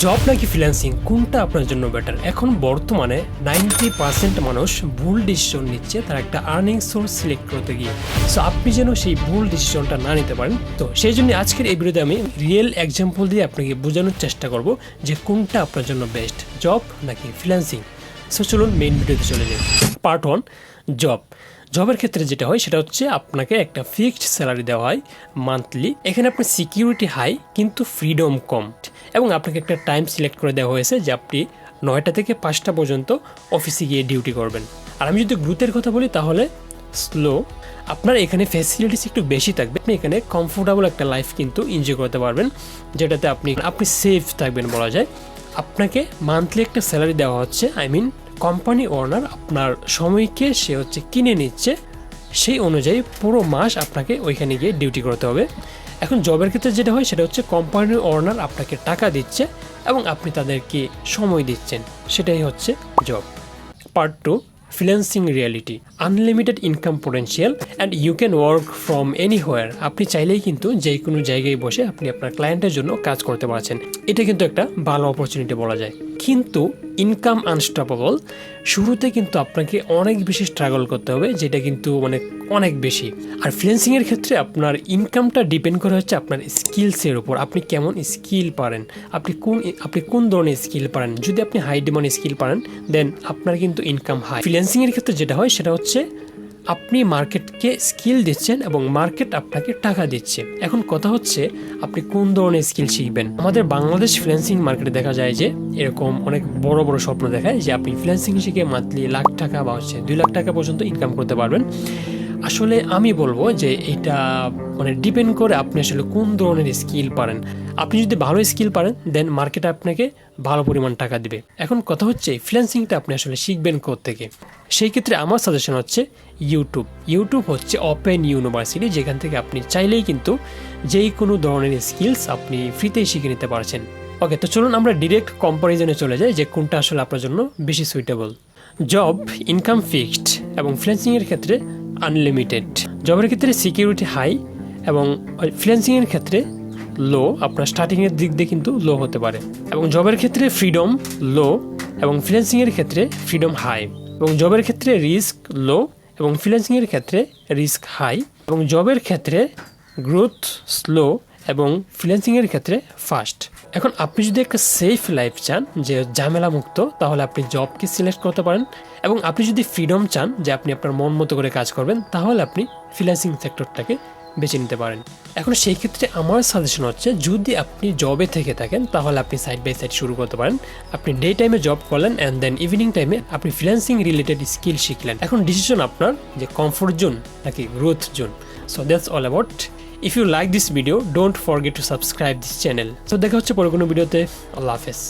Job নাকি freelancing কোনটা আপনার জন্য বেটার? এখন বর্তমানে 90% মানুষ ভুল ডিসিশন নিচ্ছে তার একটা আর্নিং সোর্স সিলেক্ট করতে গিয়ে। সো আপনি যেন সেই ভুল ডিসিশনটা না নিতে পারেন, তো সেই জন্য আজকের এই ভিডিওতে আমি রিয়েল এক্সাম্পল দিয়ে আপনাকে বোঝানোর চেষ্টা করব যে কোনটা আপনার জন্য বেস্ট, জব নাকি ফ্রিল্যান্সিং। সো চলুন মেইন ভিডিওতে চলে যাই। Part 1, job. জবের ক্ষেত্রে যেটা হয় সেটা হচ্ছে আপনাকে একটা ফিক্সড স্যালারি দেওয়া হয় মান্থলি। এখানে আপনার সিকিউরিটি হাই কিন্তু ফ্রিডম কম, এবং আপনাকে একটা টাইম সিলেক্ট করে দেওয়া হয়েছে যে আপনি 9টা থেকে 5টা পর্যন্ত অফিসে গিয়ে ডিউটি করবেন। আর আমি যদি গ্রোথের কথা বলি তাহলে স্লো। আপনার এখানে ফ্যাসিলিটিস একটু বেশি থাকবে, আপনি এখানে কমফোর্টেবল একটা লাইফ কিন্তু এনজয় করতে পারবেন, যেটাতে আপনি সেফ থাকবেন বলা যায়। আপনাকে মান্থলি একটা স্যালারি দেওয়া হচ্ছে, কোম্পানি ওনার আপনার সময়কে সে কিনে নিচ্ছে, সেই অনুযায়ী পুরো মাস আপনাকে ওইখানে গিয়ে ডিউটি করতে হবে। এখন জবের ক্ষেত্রে যেটা হয় সেটা হচ্ছে কোম্পানি ওনার আপনাকে টাকা দিচ্ছে এবং আপনি তাদেরকে সময় দিচ্ছেন, সেটাই হচ্ছে job. Part 2, freelancing reality. Unlimited income potential and you can work from anywhere. আপনি চাইলেই কিন্তু যে কোনো জায়গায় বসে আপনি আপনার ক্লায়েন্টের জন্য কাজ করতে পারছেন। এটা কিন্তু একটা ভালো অপরচুনিটি বলা যায়, কিন্তু ইনকাম আনস্টপেবল। শুরুতে কিন্তু আপনাকে অনেক বেশি স্ট্রাগল করতে হবে, যেটা কিন্তু অনেক বেশি। আর ফ্রিল্যান্সিংয়ের ক্ষেত্রে আপনার ইনকামটা ডিপেন্ড করে হচ্ছে আপনার স্কিলসের উপর, আপনি কেমন স্কিল পারেন, আপনি কোন ধরনের স্কিল পারেন। যদি আপনি হাই ডিমান্ড স্কিল পারেন দেন আপনার কিন্তু ইনকাম হাই। ফ্রিল্যান্সিংয়ের ক্ষেত্রে যেটা হয় সেটা হচ্ছে আপনি মার্কেটকে স্কিল দিচ্ছেন এবং মার্কেট আপনাকে টাকা দিচ্ছে। এখন কথা হচ্ছে আপনি কোন ধরনের স্কিল শিখবেন। আমাদের বাংলাদেশ ফ্রিল্যান্সিং মার্কেটে দেখা যায় যে এরকম অনেক বড় বড় স্বপ্ন দেখায় যে আপনি ফ্রিল্যান্সিং শিখে মান্থলি লাখ টাকা বা 2 লাখ টাকা পর্যন্ত ইনকাম করতে পারবেন। আসলে আমি বলবো যে এটা ডিপেন্ড করে আপনি আসলে কোন ধরনের স্কিল পারেন। আপনি যদি ভালো স্কিল পারেন দেন মার্কেট আপনাকে ভালো পরিমাণ টাকা দিবে। এখন কথা হচ্ছে ফ্রিল্যান্সিংটা আপনি আসলে শিখবেন কোত্থেকে। সেই ক্ষেত্রে আমার সাজেশন হচ্ছে ইউটিউব হচ্ছে ওপেন ইউনিভার্সিটি, যেখান থেকে আপনি চাইলেই কিন্তু যেই কোনো ধরনের স্কিলস আপনি ফ্রিতেই শিখে নিতে পারছেন। ওকে, তো চলুন আমরা ডিরেক্ট কম্পারিজনে চলে যাই যে কোনটা আসলে আপনার জন্য বেশি সুইটেবল। জব ইনকাম ফিক্সড এবং ফ্রিল্যান্সিংয়ের ক্ষেত্রে আনলিমিটেড। জবের ক্ষেত্রে সিকিউরিটি হাই এবং ফ্রিল্যান্সিংয়ের ক্ষেত্রে লো। আপনার স্টার্টিংয়ের দিক দিয়ে কিন্তু লো হতে পারে। এবং জবের ক্ষেত্রে ফ্রিডম লো এবং ফ্রিল্যান্সিংয়ের ক্ষেত্রে ফ্রিডম হাই। এবং জবের ক্ষেত্রে রিস্ক লো এবং ফ্রিল্যান্সিংয়ের ক্ষেত্রে রিস্ক হাই। এবং জবের ক্ষেত্রে গ্রোথ স্লো এবং ফ্রিল্যান্সিংয়ের ক্ষেত্রে ফাস্ট। এখন আপনি যদি একটা সেফ লাইফ চান, যে ঝামেলা মুক্ত, তাহলে আপনি জবকে সিলেক্ট করতে পারেন। এবং আপনি যদি ফ্রিডম চান, যে আপনি আপনার মন মতো করে কাজ করবেন, তাহলে আপনি ফ্রিল্যান্সিং সেক্টরটাকে বেছে নিতে পারেন। এখন সেই ক্ষেত্রে আমার সাজেশন হচ্ছে যদি আপনি জবে থেকে থাকেন তাহলে আপনি সাইড বাই সাইড শুরু করতে পারেন। আপনি ডে টাইমে জব করলেন অ্যান্ড দেন ইভিনিং টাইমে আপনি ফ্রিল্যান্সিং রিলেটেড স্কিল শিখলেন। এখন ডিসিশন আপনার যে কমফোর্ট জোন নাকি growth zone. So that's all about. If you like this video, don't forget to subscribe this channel. So দেখা হচ্ছে পরে কোনো ভিডিওতে। আল্লাহ হাফেজ।